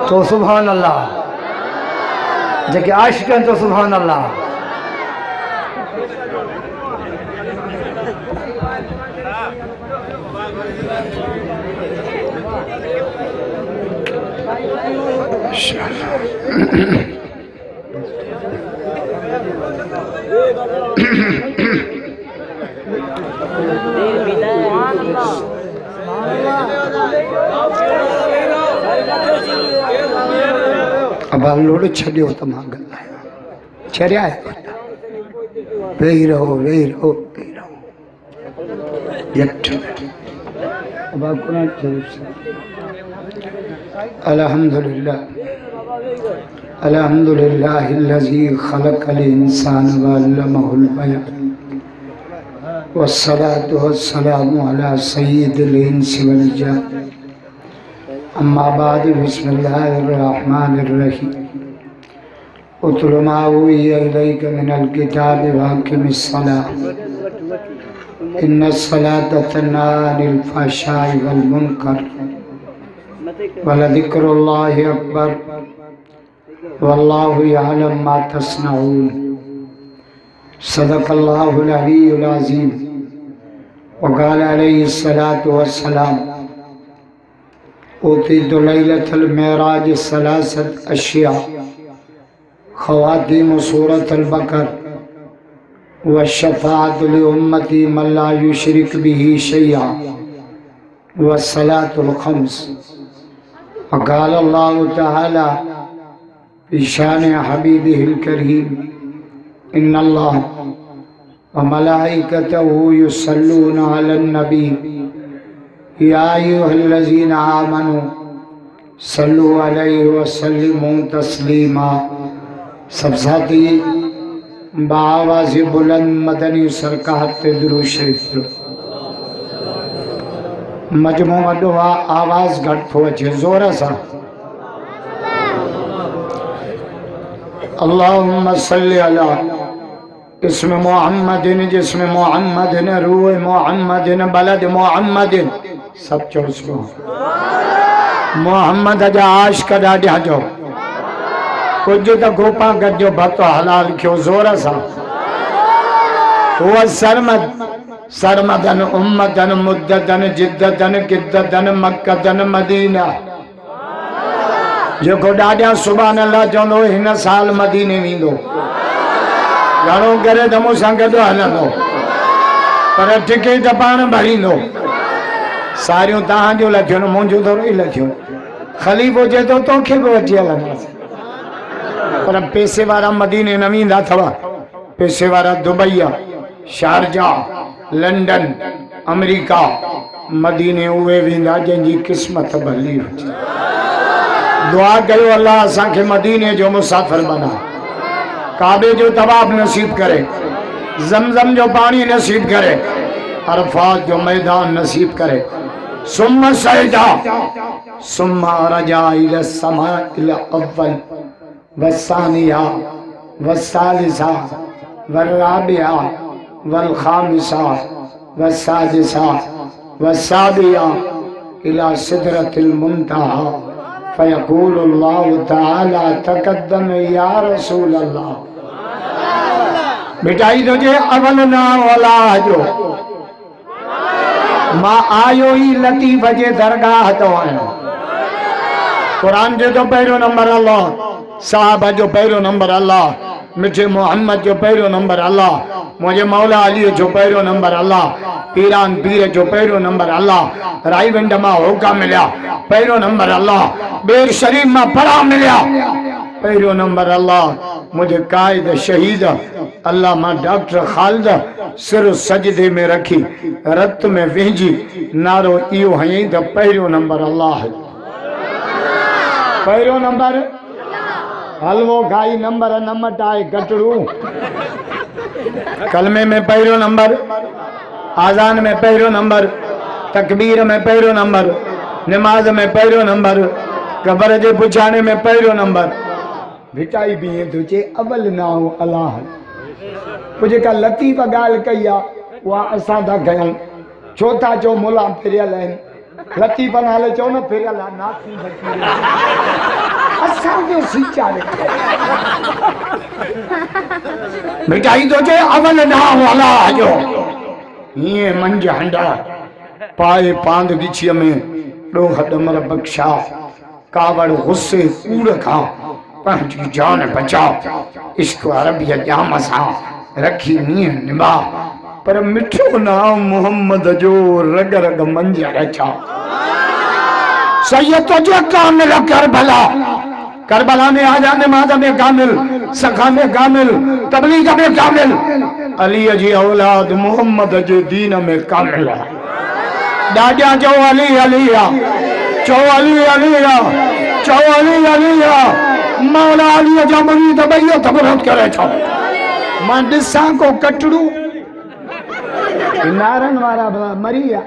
तो सुभान अल्लाह, जेके आशिक हैं तो सुभान अल्लाह। अब लोड छो तो मां गल्लायो छरिया है वेही रहो वेही रहो वेही रहो अब कुरान शरीफ से अल्हम्दुलिल्लाह अल्हम्दुलिल्लाहिल्लज़ी खलक़ल इंसान व अल्लमहुल बयान वस्सलातु वस्सलामु अला सय्यिदिल इंसी वल जान अम्मा बाद बिस्मिल्लाहिर्रहमानिर्रहीम उतलु मा उहिया इलैका मिनल किताबि वअक़िमिस्सलाह इन्नस्सलाता तन्हा अनिल फ़हशाइ वल मुनकर वलज़िक्रुल्लाहि अकबर वल्लाहु यअलम मा तस्नऊन सदक़ल्लाहुल अलीयुल अज़ीम वक़ाल अलैहिस्सलातु वस्सलाम उतीतु लैलतल मेराज सलासत अशिया ख़वातीम सूरतल बकर व शफ़ाअत लि उम्मती मन ला युशरिक बिही शैया व सलातुल खम्स वक़ाल अल्लाहु तआला फ़ी शान हबीबिहिल करीम इन्नल्लाह व मलाइकतहु युसल्लूना अलन नबी या अय्युहल्लज़ीना आमनू सल्लु अलैहि व सल्लिमू तस्लीमा। सब साथी बावाज़ बुलंद मदनी सरकार ते दुरूद शरीफ मजमू वॾो आहे, आवाज़ घटि थो अचे, ज़ोर सां अल्लाहुम्मा सल्लि अला इस्म मुहम्मदिन जिस्म मुहम्मदिन रूह मुहम्मदिन बलद मुहम्मदिन। सब चो मोहम्मद जा आशिक ॾाढा जो कुछ तो गोपा गजो भतो हलाल क्यों जोर सा हुआ सरमद सरमदन उम्मदन मुद्दतन जिद्दतन किद्दतन मक्कतन मदीना जो को ॾाढा सुभान अल्लाह चवंदो हिन साल मदीने वेंदो घणो करे त मूंसां गॾु हलंदो पर टिकट पाण भरींदो सारियूं तव्हांजो लथियूं मुंहिंजो थोरो ई लथियूं ख़लीफ़ो चए थो तोखे बि वठी हलंदासीं पर पैसे वारा मदीने न वेंदा अथव पैसे वारा दुबई शारजा लंडन अमेरिका मदीने उहे वेंदा जंहिंजी क़िस्मत भली हुजे। दुआ कयो अल्लाह असांखे मदीने जो मुसाफ़िर बना काबे जो तवाफ नसीब करे ज़मज़म जो पानी नसीब करे अरफात जो मैदान नसीब करे सुम्मा सजदा सुम्मा रजा इला समा इला अव्वल वस्सानिया वस्सालिसा वर्राबिया वल्खामिसा वस्सादिसा वस्साबिया इला सिदरतिल मुंतहा फयक़ूलु अल्लाहु तआला तक़द्दम या रसूल अल्लाह। मिटाई तुझे अवल ना वाला जो मां आयो ही लतीफ़ जे दरगाह तो आयो कुरान जो तो पहिरियों नंबर अल्लाह साहबा जो पहिरियों नंबर अल्लाह मिठे मोहम्मद जो पहिरियों नंबर अल्लाह मुझे मौला अली जो पहिरियों नंबर अल्लाह पीरान पीर जो पहिरियों नंबर अल्लाह राईविंड मां होका मिलिया पहिरियों नंबर अल्लाह बेर शरीफ मां पढ़ा मिलिया पहिरियों नंबर अल्लाह मुझे कायद शहीद अल्लाह मां डॉक्टर खालिद सिर सजदे में रखी रत में वेंजी नारो इहो हयई त पहिरियों नंबर अल्लाह पहिरियों नंबर हलवो खाई नंबर न मटाए कटड़ू कलमे में पहिरियों नंबर आज़ान में पहिरियों नंबर तकबीर में पहिरियों नंबर नमाज में पहिरियों नंबर कबर जे पुछाने में पहिरियों नंबर भिटाई भी तुझे अवल ना हो अल्लाह मुझे का लतीफ़ गाल कई आहे उहा असां था कयूं छोता जो मुला फिरियल आहिनि लतीफ़ नाले चओ न फिरियल आहे नासी फकीर असांजो सीचारे मिटाई तो जे अवल ना वाला जो ये मंज हंडा पाए पांद गिछीअ में ॾोह डमर बख्शा कावड़ गुस्से कूड़ खां पंहिंजी जान बचा इश्क अरबिया जाम सां रखी नीह निभा पर मिठो नाम मोहम्मद जो रग रग मंज रचा सैयद तुझे कामिल करबला करबला में आजा नमाज में कामिल सखा में कामिल तबलीग में कामिल अली जी औलाद मोहम्मद जे दीन में कामिल दादा जो अली अलिया चो अली अलिया चो अली अलिया मौला अली जा मनी दबैयो तबरत करे छो मां दिसा को कटड़ू नारन वारा मरिया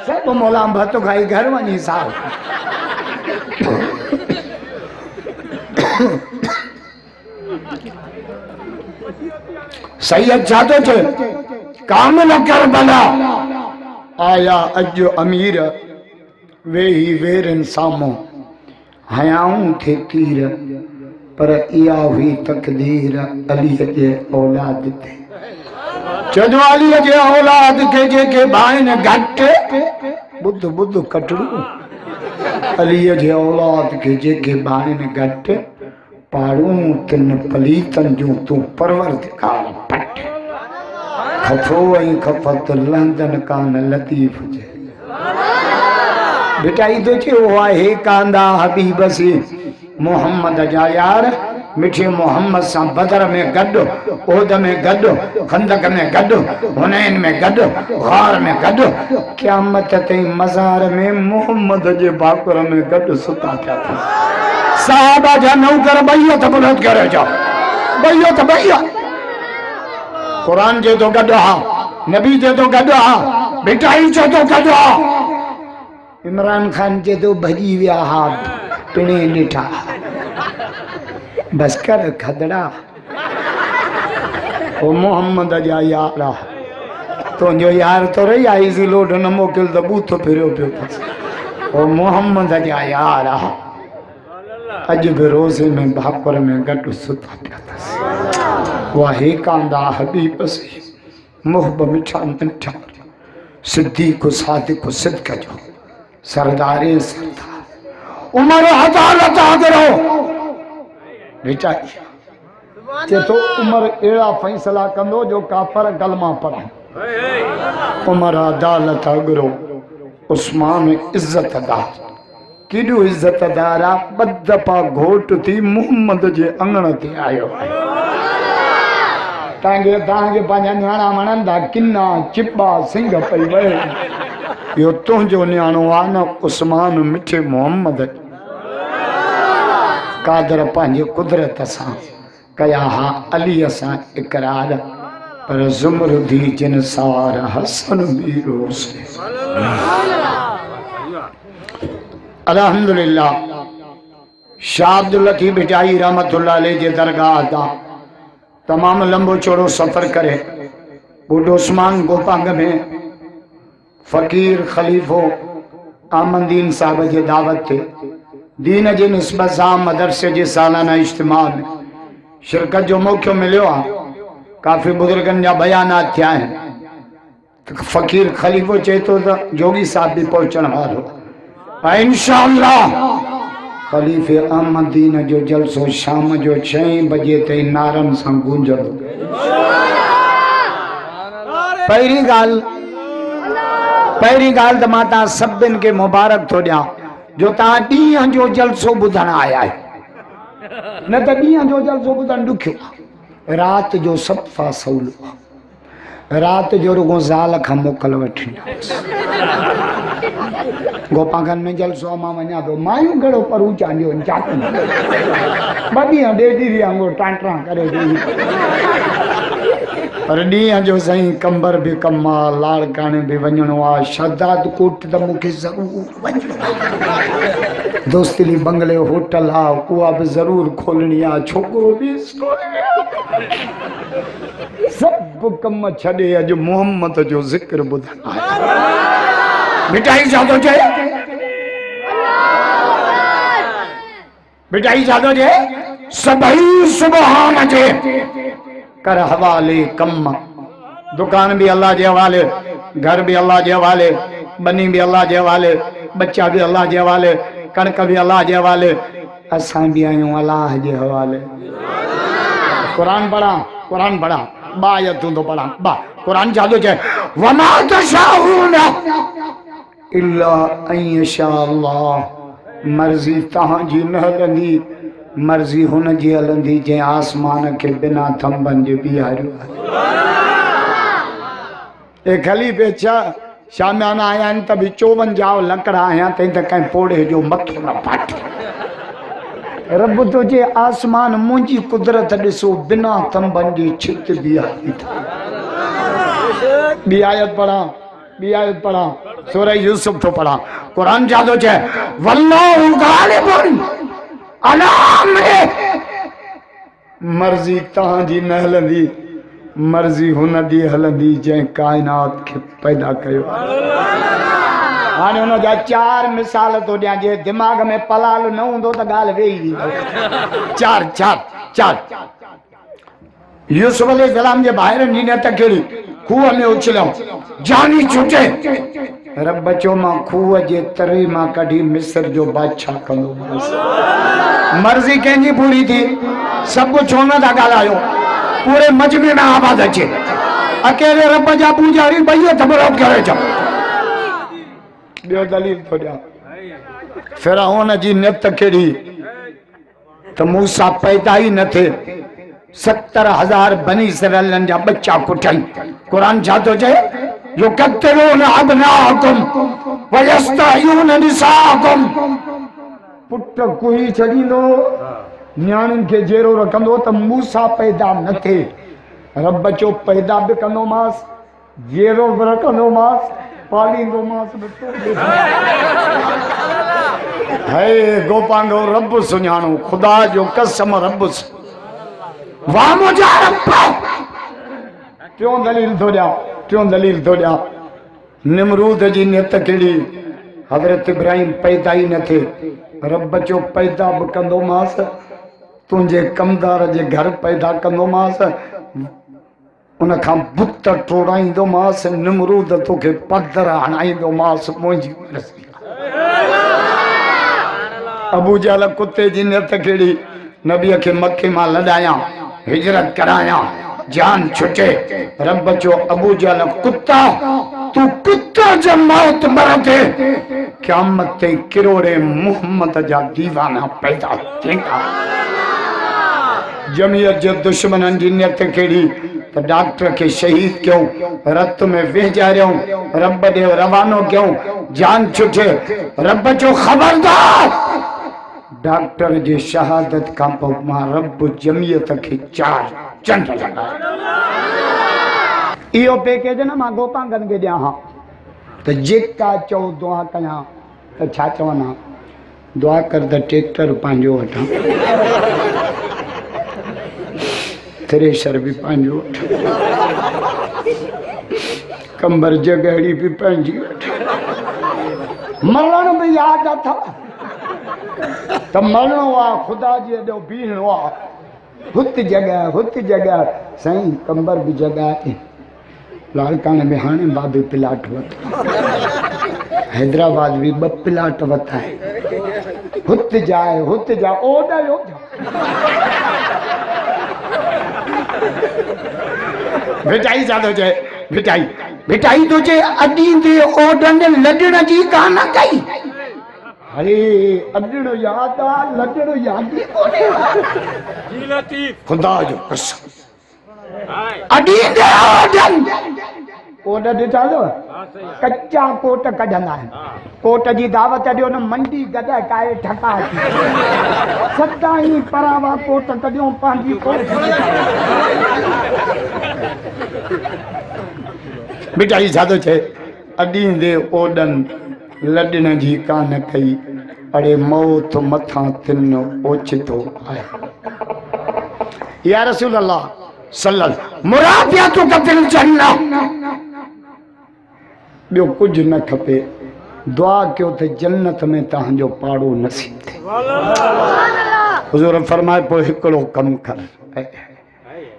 सब मौला भत खाई घर वनी साल सैयद जादो थे कामिल करबला आया अज अमीर वे ही वेरन सामो हयाऊं थे तीर पर इया हुई तकदीर अली जे औलाद थे चजो अली जे औलाद के जेके भाइन घट बुद्ध बुद्ध कटड़ू अली जे औलाद के जेके भाइन घट पाड़ू तिन पलीतन जो तू परवरदिगार पट खफो ऐं खफत लंदन कान लतीफ जे बेटा इदो चे हुआ हे कांदा हबीब से मोहम्मद जा यार मिठे मोहम्मद सा बदर में गड्डो ओद में गड्डो खंदक में गड्डो हुनैन में गड्डो गार में गड्डो क़यामत ते मज़ार में मोहम्मद जे बाकुर में गड्डो सुता पिया था साहबा जा नौकर भैया त बुलंद करे जा भैया त भैया कुरान जे तो गड्डो हा नबी जे तो गड्डो हा बेटाई जे तो गड्डो हा इमरान खान जे तो भजी विया हा पिणे ॾिठा बस कर खदड़ा ओ मोहम्मद जा यार तुंहिंजो यार तो रही आई सी लोड न मोकिल त बूथो फिरियो पियो ओ मोहम्मद जा यार अॼु बि रोज़े में भाकुर में गॾु सुता पिया अथसि उहा हे कांदा हबीब से मुहब मिठा मिठा सिद्दीक़ सादिक़ सिद्क़ जो सरदारे सरदार उमर अदालत आगरो बेटा जे तो उमर एड़ा फैसला कंदो जो काफर कलमा पढ़ा उमर अदालत आगरो उस्मान इज्जतदार केॾो इज्जतदार आहे बदपा घोट थी मोहम्मद जे अंगण ते आयो तव्हांखे पंहिंजा न्याणा वणंदा किन्ना चिब्बा सिंग पई वहे यो तुंहिंजो न्याणो आहे न उस्मान मिठे मोहम्मद कादर पंहिंजे कुदरत सां कया हा अलीअ सां इकरार पर ज़ुमरुदी जिन सार हसन बि रोज़ अल्हम्दुलिल्लाह शाह अब्दुल लतीफ़ बिटाई रहमतुल्लाह अलैह जे दरगाह ता तमाम लंबो चौड़ो सफ़र करे बूढ़ो उस्मान गोपांग में फ़कीर खलीफ़ो आमदीन साहब जे दावत थे दीन जे निस्बत सां मदरसे जे सालाना इज्तिमा में शिरकत जो मौक़ो मिलियो आहे काफ़ी बुजुर्गनि जा बयानात थिया आहिनि फ़कीर खलीफ़ो चए थो त जोगी साहब बि पहुचण वारो आहे इंशाअल्लाह खलीफ़े अहमदीन जो जलसो शाम जो 6 बजे ताईं नारनि सां गूंजंदो पहिरीं ॻाल्हि त मां तव्हां सभिनि खे मुबारक थो ॾियां जो तव्हां ॾींहं जो जलसो ॿुधण आया आहियो न त ॾींहं जो जलसो ॿुधण ॾुखियो आहे राति जो सफ़ा सवलो आहे राति जो रुगो ज़ाल खां मोकल वठी गोपागन में जलसो मां वञा थो मायूं घणो परू चांदियो चाटू ॿ ॾींहं ॾेढी वांगुरु टांटरा करे पर ॾींहं जो साईं कंबर भी कम आ, लाड़काणे भी वञणो आ, शहदाद कोट त मूंखे ज़रूर वञणो आ, दोस्ती बंगले होटल आ उहा भी ज़रूर खोलणी आ, छोकरो भी सब कम छॾे अॼु मोहम्मद जो ज़िक्र ॿुधण आया। मिठाई छा थो चए? मिठाई छा थो चए? सभई सुबहान जे कर हवाले कम, दुकान भी अल्लाह जे हवाले, घर भी अल्लाह जे हवाले, बनी भी अल्लाह जे हवाले, बच्चा भी अल्लाह जे हवाले, कणक भी अल्लाह जे हवाले, असां भी आहियूं अल्लाह जे हवाले। कुरान पढ़ा, कुरान पढ़ा, बा आयतूं तो पढ़ा, बा कुरान छा थो चए? वमा तशाऊन इल्ला अन यशा अल्लाह, मर्जी तव्हांजी न हलंदी, मर्जी हुन जी हलंदी जंहिं आसमान के बिना थंभनि जे बीहारियो आहे। खलीफ़े शामियाना आया आहिनि त बि 54 लकड़ा आया तंहिं त कंहिं पोड़े जो मथो न फाटे। रब तो जे आसमान मुंहिंजी कुदरत ॾिसो, बिना थंभनि जी छित बीहारी ॿी आयत पढ़ा, ॿी आयत पढ़ा, सूरह यूसुफ तो पढ़ा। कुरान छा थो चए? वल्लाहु गालिबुन अला अम्रिही, मर्जी तव्हांजी न हलंदी, मर्जी हुन जी हलंदी जंहिं काइनात खे पैदा कयो। हाणे हुन जा 4 मिसाल तो ॾियां, जे दिमाग़ में पलाल न हूंदो त ॻाल्हि वेही वेंदो। 4 यूसुफ अलैहिस्सलाम जे भाइरनि जी नियत कहिड़ी? खूह में उछलियो, जानी छुटे। रब चयो मां खूह जे तरे मां कढी मिस्र जो बादशाह कंदो। मर्जी कंहिंजी पूरी थी, सभु छो न था ॻाल्हायो, पूरे मजमे में आवाज़ अचे, अकेले रब जा पूजारी ॿई थबरो करे चओ। ॿियो दलील थो ॾियां, फिरौन जी नियत कहिड़ी त मूसा पैदा ई न थिए, 70,000 बनी इसराइलन जा बच्चा कुटाई। कुरान छा थो चए? युक़त्तिलून अब्नाअकुम व यस्तहयून निसाअकुम, पुट कोई छॾींदो, न्याणियुनि खे जेरो रखंदो त मूसा पैदा न थिए। रब चयो पैदा बि कंदोमांसि, जेरो बि रखंदोमांसि, पालींदोमांसि। है गोपांगो रब सुञाणो, खुदा जो कसम रब वाह मुंहिंजा रब। टियों दलील थो ॾियां, टियों दलील थो ॾियां, निमरूद जी नियत कहिड़ी? हज़रत इब्राहिम पैदा ई न थिए, रब चयो पैदा बि कंदोमांसि, तुंहिंजे कमदार जे घर पैदा कंदोमांसि, उन खां बुत टोड़ाईंदोमांसि, निमरूद तोखे पधर हणाईंदोमांसि, मुंहिंजी मर्ज़ी। अबू जहल कुत्ते जी नियत कहिड़ी? नबीअ खे मके मां लॾायां, हिजरत करायां, जान छुटे। रब चयो अबू जहल कुत्ता, तू कुत्ता जो मौत मरदे, क़यामत ते किरोड़े मोहम्मद जा दीवाना पैदा थींदा। जमीयत जे दुश्मननि जी नियत कहिड़ी? त डॉक्टर के शहीद क्यों, रत में वेचारियों, रब ॾे रवानो क्यों, जान छुटे। रब जो खबरदार, डॉक्टर जे शहादत खां पोइ मां रब जमीयत खे 4 चंड लॻाया। इहो पैकेज न मां गोपांगन खे ॾियां हा त जेका चओ दुआ कयां त छा चवंदा? दुआ कर त ट्रैक्टर पंहिंजो वठां, थ्रेशर भी पंहिंजो वठां, कंबर जगहड़ी भी पंहिंजी वठां, मरण भी याद अथव त मरणो आहे, ख़ुदा जी एॾो बीहणो आहे, हुत जॻह साईं, कंबर भी जॻह आहे। लाड़काणे में हाणे बाबे प्लाट वरितो, हैदराबाद भी 2 प्लाट वरिता आहे, हुत जा ओॾो मिठाई छा थो चए? मिठाई थो चए अॾींदे ओॾनि लॾण जी कान कई। अरे अॾण याद आहे, लॾण याद कोन्हे। खुदा जो कसम, अॾींदे ओॾन ॾिठा अथव, कच्चा कोट कढंदा आहिनि, कोट जी दावत ॾियो न, मंडी गॾ काए ठका सदाई परावा कोट कढियो पंहिंजी कोट। मिठाई साधो छे अडी दे ओडन लडन जी कान कई अड़े मौत मथा तिन ओचितो आए या रसूल अल्लाह सल्लल्लाहु मुरादियातु कतिल जन्नह बियो कुछ न खपे दुआ क्यों थे जन्नत में तहां जो पाड़ो नसीब थे हुजूर फरमाए पो हिकड़ो कम कर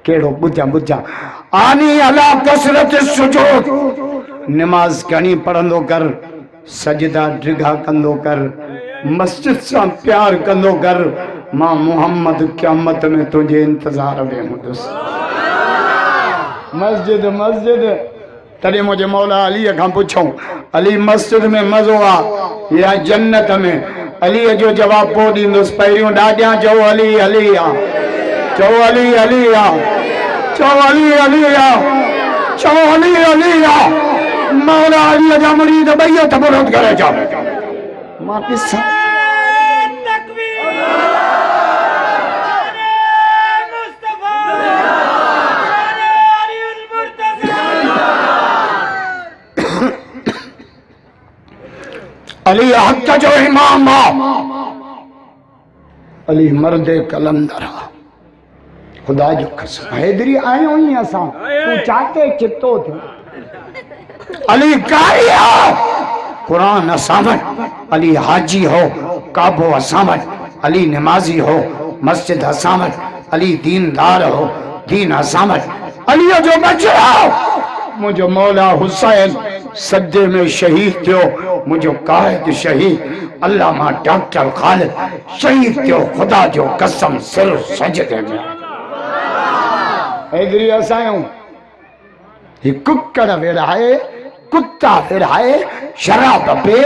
केड़ो बुझा बुझा आनी अला कसरत सुजूद नमाज घणी पढ़ंदो कर सजदा ड्रिघा कंदो कर मस्जिद से प्यार कंदो कर मां मोहम्मद क़यामत में तुझे इंतजार में हूंदुस मस्जिद मस्जिद तॾहिं मुझे मौला अली खां पुछूं अली मस्जिद में मज़ो आ या जन्नत में अली जो जवाब पो ॾींदुसि पहिरियों ॾाॾियां चओ अली अली आ चो अली अली आ चो अली अली आ चो अली अली आ मौला अली जा मुरीद ॿई हथ बुलंद करे चओ मां ॾिसां अली हक जो इमाम अली मर्दे कलंदर खुदा जो कसम हैदरी आयो ही असां तू चाहते चितो थे अली कारिया कुरान असां वटि अली हाजी हो काबो असां वटि अली नमाजी हो मस्जिद असां वटि अली दीनदार हो दीन असां वटि अली जो बचड़ा मुझो मौला हुसैन सज्जे में शहीद थियो मुझो कायद शहीद अल्लाह मां डॉक्टर खालिद शहीद थियो खुदा जो कसम सिर सजदे में हैदरी असां ही कुक्कड़ विढ़ाए कुत्ता फिराए शराब पे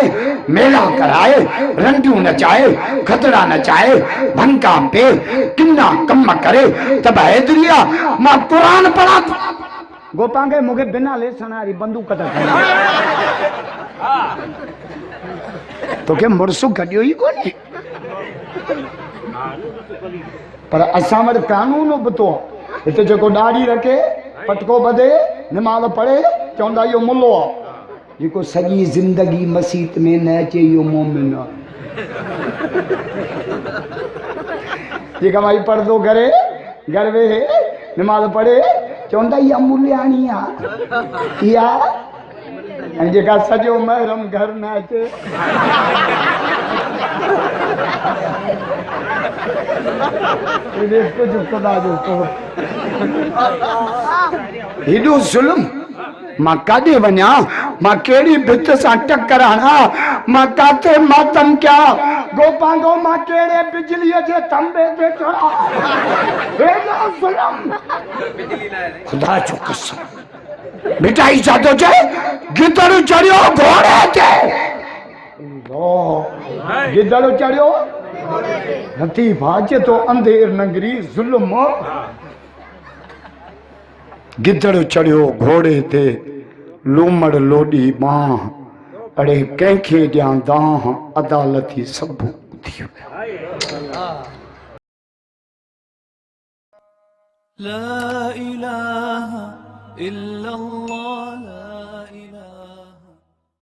मेला कराए रंडियूं नचाए खतरा नचाए भंका पे किन्ना कम करे तब हैदरिया मां कुरान पढ़ा गोपांगे मुझे बिना लेसन वारी बंदूक तो के मुर्सु गडियो ही कोनी पर असां वटि कानून बतो हिते जेको दाढ़ी रखे पटको बधे नमाज़ पढ़े चवंदा इहो मुल्लो आहे जेको सॼी ज़िंदगी मस्जिद में न अचे इहो मोमिन आहे जेका भाई पर्दो करे घर वेहे नमाज़ पढ़े चवंदा इहा मुलियाणी आहे इहा ऐं जेका सॼो महरम घर न अचे कुझु ख़ुदा जो हेॾो ज़ुल्म मां काॾे वञा मां कहिड़ी भित सां टकर हणा मां काथे मातम कया गोपांगो मां कहिड़े बिजलीअ जे तंबे ते चढ़ा हेॾो ज़ुल्म खुदा जो कसम मिठाई छा थो चए गिदड़ चढ़ियो घोड़े ते गिदड़ चढ़ियो हथी भाॼ तो अंधेर नगरी ज़ुल्म गिदड़ चढ़ियो घोड़े ते लूमड़ लोडी बाह अड़े कंहिंखे ॾियां दाह अदालती सभु थी विया ला इलाहा इल्लल्लाह